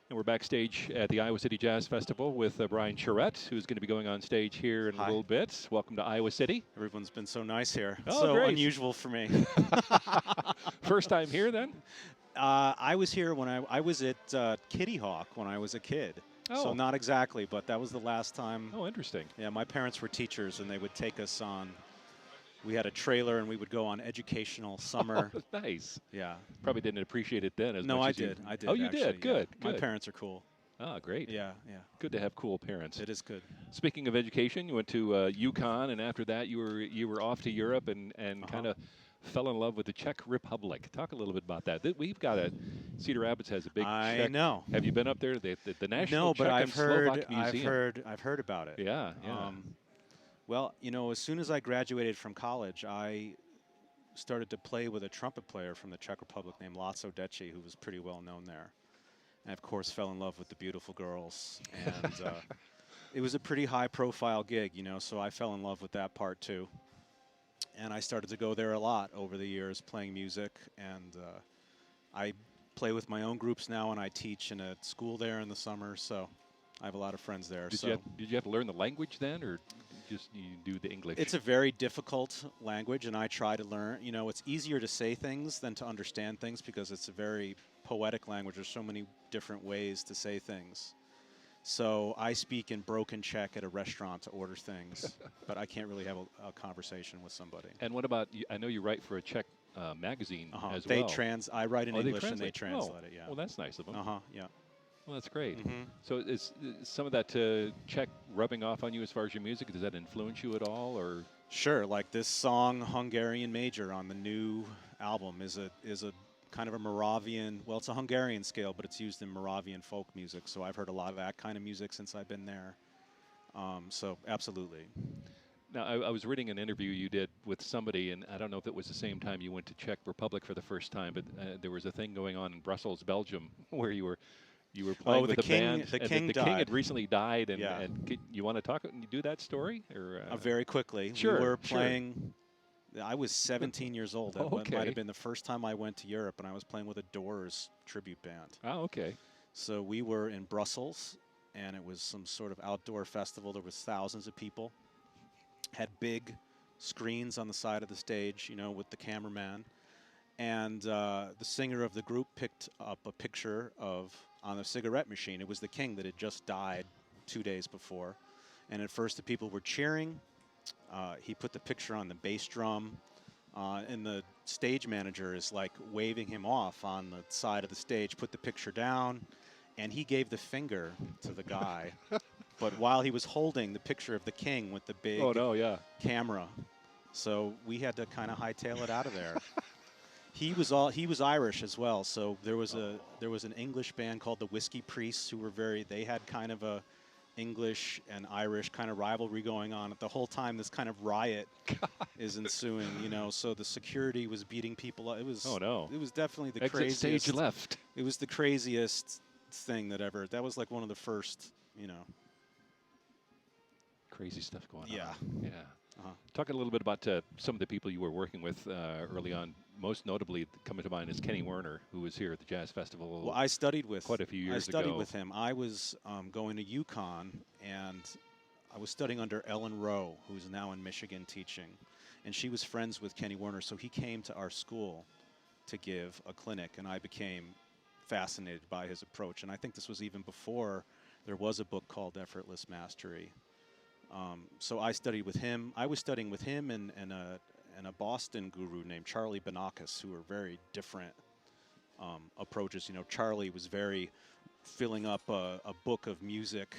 And we're backstage at the Iowa City Jazz Festival with Brian Charette, who's going to be going on stage here in a little bit. Welcome to Iowa City. Everyone's been so nice here. Oh, so great. unusual for me. First time here, then? I was here when I was at Kitty Hawk when I was a kid. Oh. So not exactly, but that was the last time. Oh, interesting. Yeah, my parents were teachers, and they would take us on. We had a trailer, and we would go on educational summer. Oh, nice. Yeah. Probably didn't appreciate it then as no, much I as did. you... I did. Oh, you actually, did. Good. Yeah. Good. My parents are cool. Ah, great. Yeah, yeah. Good to have cool parents. It is good. Speaking of education, you went to UConn, and after that, you were off to Europe and kind of fell in love with the Czech Republic. Talk a little bit about that. We've got Cedar Rapids has a big I Czech. know. Have you been up there? The National No, Czech but and Slovak Museum. I've heard about it. Yeah, yeah. Well, you know, as soon as I graduated from college, I started to play with a trumpet player from the Czech Republic named László Decsi, who was pretty well known there. And of course, fell in love with the beautiful girls. And it was a pretty high-profile gig, you know, so I fell in love with that part too. And I started to go there a lot over the years, playing music. And I play with my own groups now, and I teach in a school there in the summer. So I have a lot of friends there. Did you have to learn the language then, or just you do the English? It's a very difficult language, and I try to learn. You know, it's easier to say things than to understand things because it's a very poetic language. There's so many different ways to say things. So I speak in broken Czech at a restaurant to order things, but I can't really have a conversation with somebody. And what about, I know you write for a Czech magazine as they well. I write in English and they translate it, yeah. Well, that's nice of them. Yeah. Well, that's great. Mm-hmm. So is some of that Czech rubbing off on you as far as your music? Does that influence you at all, or? Sure, like this song Hungarian Major on the new album is a kind of a Moravian, well, it's a Hungarian scale, but it's used in Moravian folk music. So I've heard a lot of that kind of music since I've been there. So absolutely. Now, I was reading an interview you did with somebody, and I don't know if it was the same time you went to Czech Republic for the first time, but there was a thing going on in Brussels, Belgium, where you were playing with a band. The king the died. king had recently died, and, yeah. You want to talk and do that story? Or very quickly. Sure. We were playing. I was 17 years old. That okay. might have been the first time I went to Europe, and I was playing with a Doors tribute band. Oh, okay. So we were in Brussels, and it was some sort of outdoor festival. There was thousands of people. Had big screens on the side of the stage, you know, with the cameraman. And the singer of the group picked up a picture on a cigarette machine. It was the king that had just died 2 days before. And at first the people were cheering. He put the picture on the bass drum, and the stage manager is like waving him off on the side of the stage, put the picture down, and he gave the finger to the guy. But while he was holding the picture of the king with the big camera, so we had to kind of hightail it out of there. He was Irish as well, so there was an English band called the Whiskey Priests who were they had kind of a English and Irish kind of rivalry going on. At the whole time, this kind of riot is ensuing, you know. So the security was beating people up. It was It was definitely the craziest. Exit stage left. It was the craziest thing that ever. That was like one of the first, you know. Crazy stuff going on. Yeah. Yeah. Talking a little bit about some of the people you were working with early on. Most notably, coming to mind is Kenny Werner, who was here at the Jazz Festival. Well, I studied with quite a few years ago. I studied with him. I was going to UConn, and I was studying under Ellen Rowe, who's now in Michigan teaching, and she was friends with Kenny Werner. So he came to our school to give a clinic, and I became fascinated by his approach. And I think this was even before there was a book called Effortless Mastery. So I studied with him. I was studying with him and a Boston guru named Charlie Banakis, who were very different approaches. You know, Charlie was very filling up a book of music,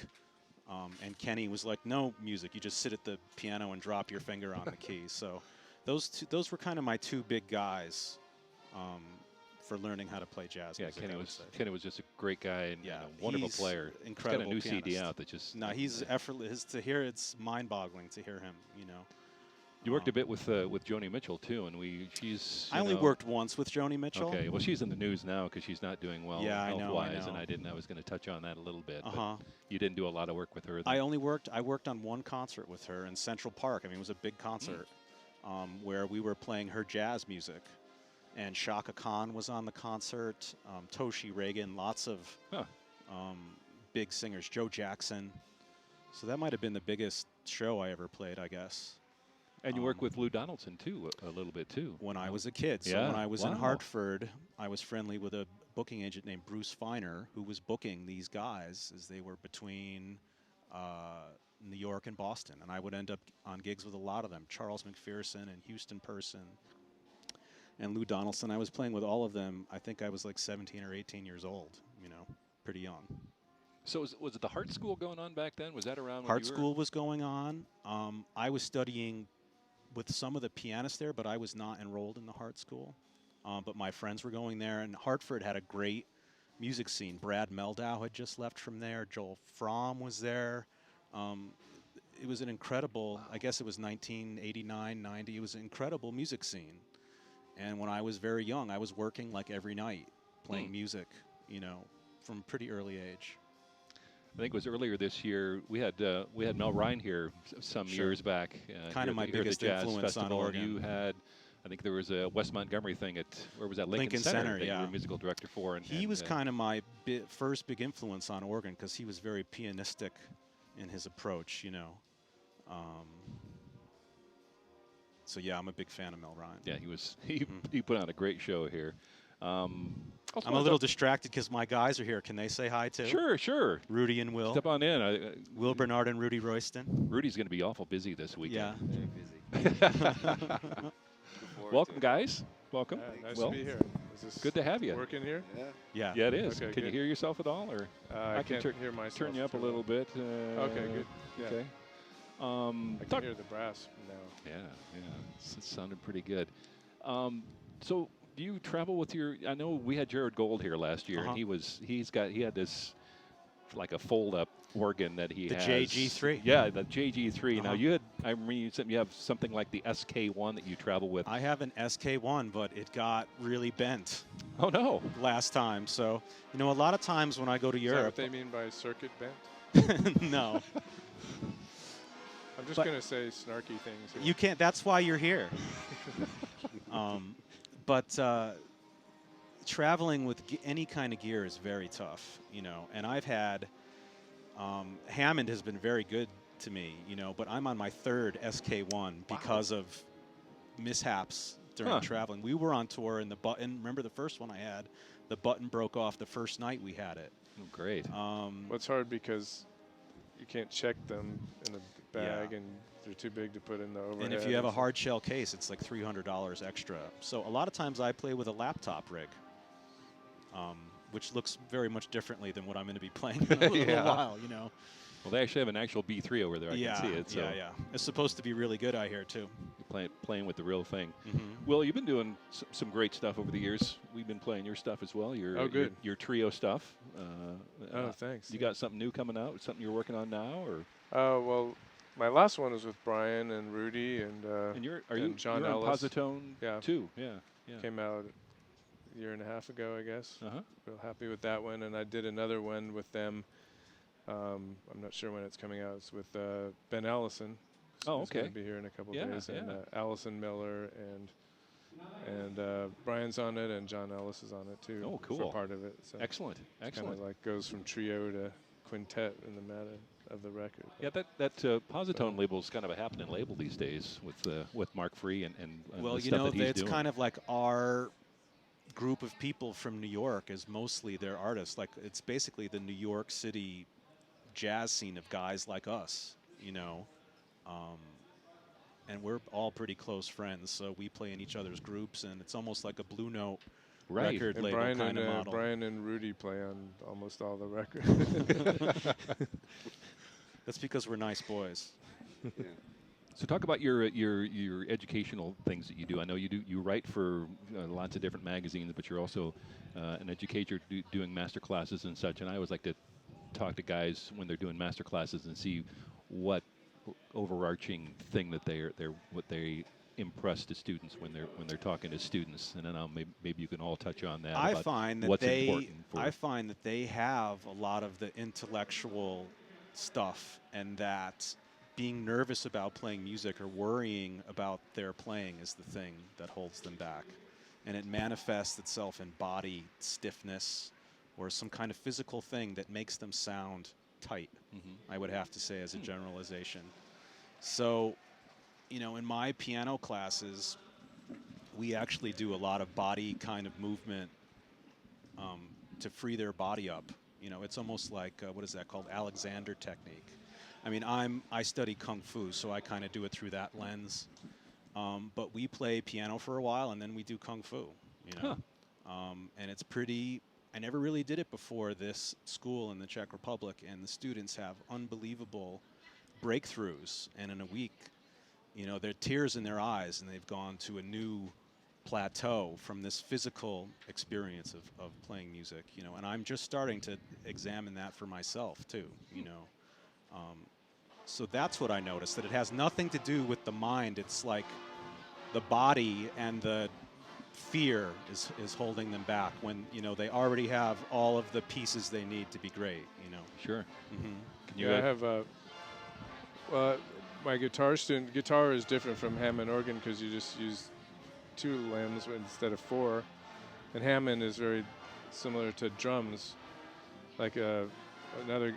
and Kenny was like, no music. You just sit at the piano and drop your finger on the key. So those were kind of my two big guys for learning how to play jazz music. Kenny was just a great guy and a wonderful player. Incredible. He's got a new pianist. CD out that just. No, he's effortless to hear. It's mind-boggling to hear him. You know. You worked a bit with Joni Mitchell too, and she's. I only worked once with Joni Mitchell. Okay, well she's in the news now because she's not doing well health-wise, I know. and I was going to touch on that a little bit. But you didn't do a lot of work with her. I worked on one concert with her in Central Park. I mean, it was a big concert where we were playing her jazz music, and Shaka Khan was on the concert. Toshi Reagan, lots of big singers, Joe Jackson. So that might have been the biggest show I ever played, I guess. And you work with Lou Donaldson, too, a little bit, too. When I was a kid. So when I was in Hartford, I was friendly with a booking agent named Bruce Feiner, who was booking these guys as they were between New York and Boston. And I would end up on gigs with a lot of them, Charles McPherson and Houston Person and Lou Donaldson. I was playing with all of them. I think I was like 17 or 18 years old, you know, pretty young. So was it the Hart School going on back then? Was that around when Hart you were? School was going on. I was studying with some of the pianists there, but I was not enrolled in the Hart School. But my friends were going there, and Hartford had a great music scene. Brad Meldau had just left from there. Joel Fromm was there. It was an incredible, I guess it was 1989, 90. It was an incredible music scene. And when I was very young, I was working like every night playing music, you know, from a pretty early age. I think it was earlier this year. We had Mel Ryan here some years back. Kind of my biggest influence on Oregon. You had, I think there was a West Montgomery thing at, where was that, Lincoln Center that you were musical director for. And he was kind of my first big influence on Oregon because he was very pianistic in his approach, you know. So yeah, I'm a big fan of Mel Ryan. Yeah, he put on a great show here. I'm a little distracted because my guys are here. Can they say hi too? Sure. Rudy and Will. Step on in. Will Bernard and Rudy Royston. Rudy's going to be awful busy this weekend. Yeah, very busy. Welcome, guys. Welcome. Nice Will, to be here. Is this good to have you. Working here? Yeah. Yeah, it is. Okay, Can you hear yourself at all, or I can't hear myself. turn you up a little bit? Okay, good. Yeah. Okay. I can hear the brass now. Yeah. It sounded pretty good. So, do you travel with your? I know we had Jared Gold here last year, and he had this like a fold-up organ that he has. The JG3. Yeah, the JG3. Now you have something like the SK1 that you travel with. I have an SK1, but it got really bent. Oh no! Last time, so you know, a lot of times when I go to Is Europe, that what they mean by circuit bent? No. I'm just going to say snarky things here. You can't. That's why you're here. But traveling with any kind of gear is very tough, you know. And I've had Hammond has been very good to me, you know. But I'm on my third SK1 because of mishaps during traveling. We were on tour, and the button. Remember the first one I had? The button broke off the first night we had it. Oh, great. Well, it's hard because you can't check them in the bag, and they're too big to put in the overhead. And if you have a hard shell case, it's like $300 extra. So a lot of times I play with a laptop rig, which looks very much differently than what I'm going to be playing in a little while, you know. Well, they actually have an actual B3 over there. I can see it. So Yeah. It's supposed to be really good, I hear, too. You're playing with the real thing. Will, you've been doing some great stuff over the years. We've been playing your stuff as well. Your trio stuff. Thanks. You got something new coming out? Something you're working on now, or? Well, my last one was with Brian and Rudy and John you're on Ellis. Positone too? Yeah. Came out a year and a half ago, I guess. Uh-huh. Real happy with that one, and I did another one with them. I'm not sure when it's coming out. It's with Ben Allison. Oh, He's okay. going to be here in a couple days, and yeah. Allison Miller and Brian's on it, and John Ellis is on it too. Oh, cool. For part of it. So Excellent. kind of like goes from trio to quintet in the matter of the record. Yeah, that Positone label is kind of a happening label these days with Mark Free and well, the you stuff know, that he's it's doing. kind of like our group of people from New York is mostly their artists. Like, it's basically the New York City jazz scene of guys like us, you know. And we're all pretty close friends, so we play in each other's groups, and it's almost like a Blue Note record And label kind of model. Brian and Rudy play on almost all the records. That's because we're nice boys. So talk about your educational things that you do. I know you write for lots of different magazines, but you're also an educator doing master classes and such. And I always like to talk to guys when they're doing master classes and see what overarching thing that what they impress to students when they're talking to students. And then maybe you can all touch on that. I find that what's important they have a lot of the intellectual stuff, and that being nervous about playing music or worrying about their playing is the thing that holds them back. And it manifests itself in body stiffness, or some kind of physical thing that makes them sound tight, I would have to say as a generalization. So, you know, in my piano classes, we actually do a lot of body kind of movement to free their body up. You know, it's almost like, what is that called? Alexander technique. I mean, I study Kung Fu, so I kind of do it through that lens. But we play piano for a while, and then we do Kung Fu, you know. And it's pretty, I never really did it before this school in the Czech Republic, and the students have unbelievable breakthroughs. And in a week, you know, there are tears in their eyes, and they've gone to a new plateau from this physical experience of playing music, you know. And I'm just starting to examine that for myself, too, you know. So that's what I noticed, that it has nothing to do with the mind. It's like the body and the fear is holding them back when, you know, they already have all of the pieces they need to be great, you know. Sure. Can you I have well, my guitar is different from Hammond organ because you just use 2 limbs instead of 4. And Hammond is very similar to drums. Like another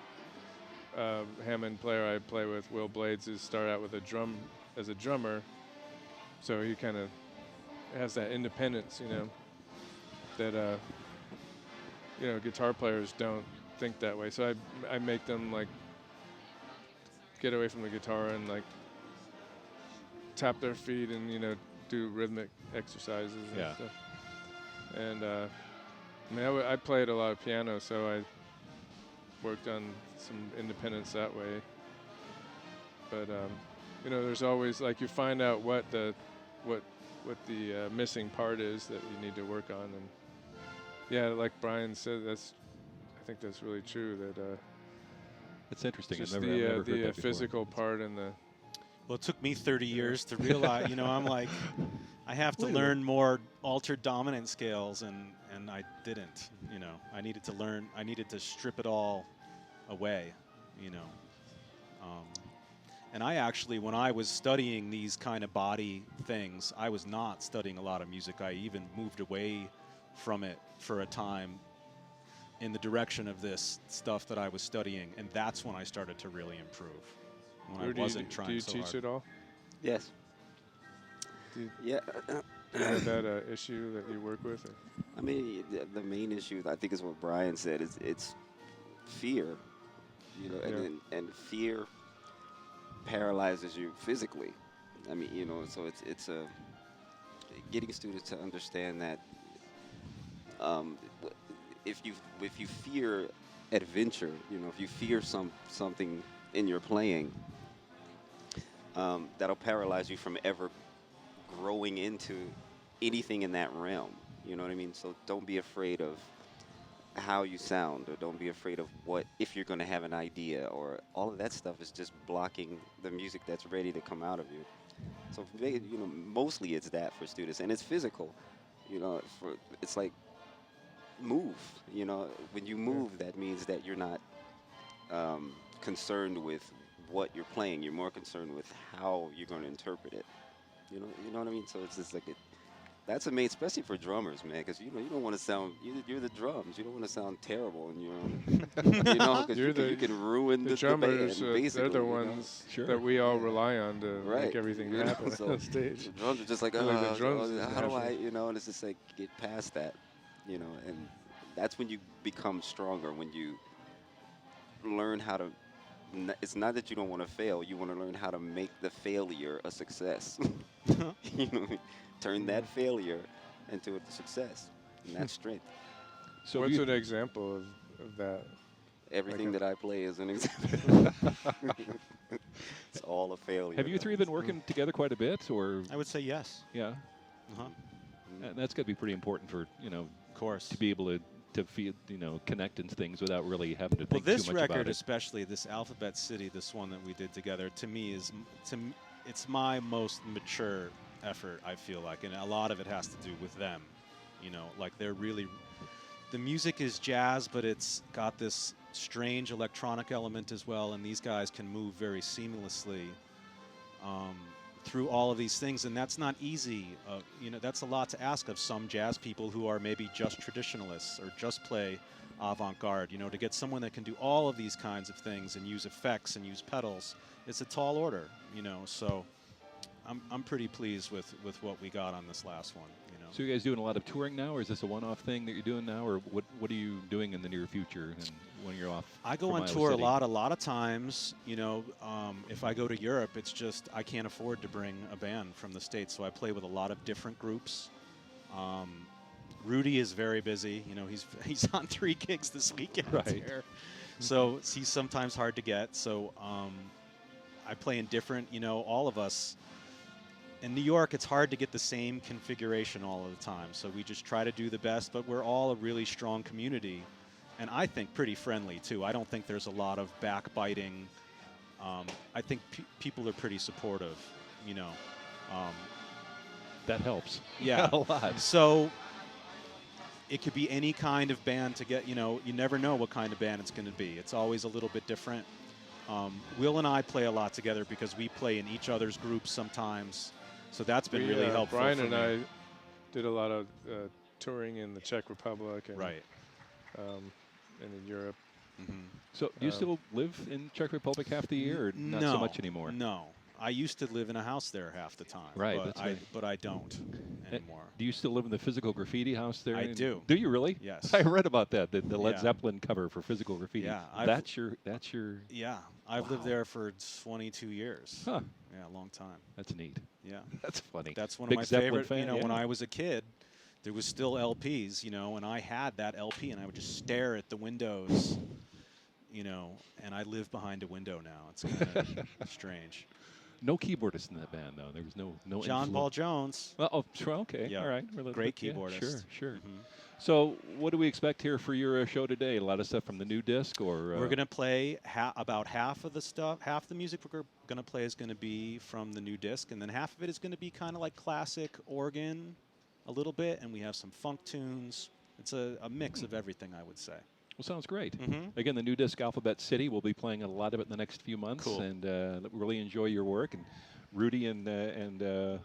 Hammond player I play with, Will Blades, is start out with as a drummer, so he kind of has that independence, you know, that you know, guitar players don't think that way. So I make them like get away from the guitar and like tap their feet and, you know, do rhythmic exercises and stuff. And I mean, I played a lot of piano, so I worked on some independence that way. But you know, there's always, like, you find out what the missing part is that you need to work on. And yeah, like Brian said, I think that's really true. That it's interesting. Just I've never heard the that physical part and the. Well, it took me 30 years to realize, you know, I'm like, I have to learn more altered dominant scales, and I didn't, you know. I needed to strip it all away, you know. And I actually, when I was studying these kind of body things, I was not studying a lot of music. I even moved away from it for a time in the direction of this stuff that I was studying, and that's when I started to really improve. When I wasn't trying so hard. Do you teach at all? Yes. Yeah. Do you have that issue that you work with? Or? I mean, the main issue, I think, is what Brian said. It's fear, you know, and fear paralyzes you physically. I mean, you know, so it's getting students to understand that if you fear adventure, you know, if you fear something in your playing, that'll paralyze you from ever growing into anything in that realm. You know what I mean? So don't be afraid of how you sound, or don't be afraid of if you're going to have an idea, or all of that stuff is just blocking the music that's ready to come out of you. So, you know, mostly it's that for students, and it's physical. You know, it's like move. You know, when you move, that means that you're not concerned with what you're playing. You're more concerned with how you're going to interpret it. You know what I mean? So it's just like that's amazing, especially for drummers, man, because, you know, you don't want to sound, you're the drums. You don't want to sound terrible in your own, you know, because you can ruin the drummers, band, basically. They're the ones that we all rely on to make everything happen on stage. The drums are just like, how do I, you know, and it's just like, get past that, you know, and that's when you become stronger, when you learn how to, it's not that you don't want to fail, you want to learn how to make the failure a success. You know, turn that failure into a success, and that's strength. So what's an example of that? Everything that I play is an example. It's all a failure. Have you three been working together quite a bit, or? I would say yes. Yeah. And that's got to be pretty important for, you know, of course, to be able to feel, you know, connect into things without really having to think too much this about it. record, especially this Alphabet City, this one that we did together, to me it's my most mature effort, I feel like, and a lot of it has to do with them. You know, like they're really, the music is jazz, but it's got this strange electronic element as well, and these guys can move very seamlessly through all of these things, and that's not easy. You know, that's a lot to ask of some jazz people who are maybe just traditionalists or just play avant-garde. You know, to get someone that can do all of these kinds of things and use effects and use pedals, it's a tall order. You know, so I'm pretty pleased with what we got on this last one. You know. So you guys doing a lot of touring now, or is this a one-off thing that you're doing now, or what are you doing in the near future and when you're off? I go from on Iowa tour City? a lot of times. You know, if I go to Europe, it's just I can't afford to bring a band from the States, so I play with a lot of different groups. Rudy is very busy. You know, he's on 3 gigs this weekend. Right. Here. So he's sometimes hard to get. So I play in different. You know, all of us. In New York, it's hard to get the same configuration all of the time. So we just try to do the best, but we're all a really strong community. And I think pretty friendly, too. I don't think there's a lot of backbiting. I think people are pretty supportive, you know. That helps. Yeah. A lot. So it could be any kind of band to get, you know, you never know what kind of band it's going to be. It's always a little bit different. Will and I play a lot together because we play in each other's groups sometimes. So that's been really helpful. Brian for and me. I did a lot of touring in the Czech Republic and, Right. and in Europe. Mm-hmm. So do you still live in Czech Republic half the year, or not so much anymore? No. I used to live in a house there half the time. Right, But that's right. But I don't anymore. Do you still live in the Physical Graffiti house there? I do. Do you really? Yes. I read about that. The Led Yeah. Zeppelin cover for Physical Graffiti. Yeah, That's your. Yeah. I've lived Wow. there for 22 years. Huh. Yeah, a long time. That's neat. Yeah. That's funny. That's one Big of my Zeppelin favorite. fan, You know, when yeah. I was a kid, there was still LPs, you know, and I had that LP, and I would just stare at the windows, you know, and I live behind a window now. It's kind of strange. No keyboardist in that band, though. There was no. John influ- Paul Jones. Well, oh, sure, okay. Yeah. All right. Great Yeah, keyboardist. Sure. Mhm. So, what do we expect here for your show today? A lot of stuff from the new disc, or We're going to play about half of the stuff. Half the music we're going to play is going to be from the new disc, and then half of it is going to be kind of like classic organ a little bit, and we have some funk tunes. It's a mix of everything, I would say. Well, sounds great. Mhm. Again, the new disc Alphabet City. We'll be playing a lot of it in the next few months, Cool. and really enjoy your work. And Rudy and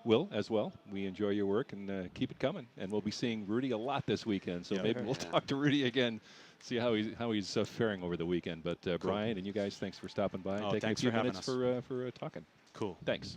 Will as well. We enjoy your work, and keep it coming. And we'll be seeing Rudy a lot this weekend, so Yeah. maybe we'll talk to Rudy again, see how he's faring over the weekend. But Brian and you guys, thanks for stopping by and Oh, taking a thanks few for having minutes us. for talking. Cool. Thanks.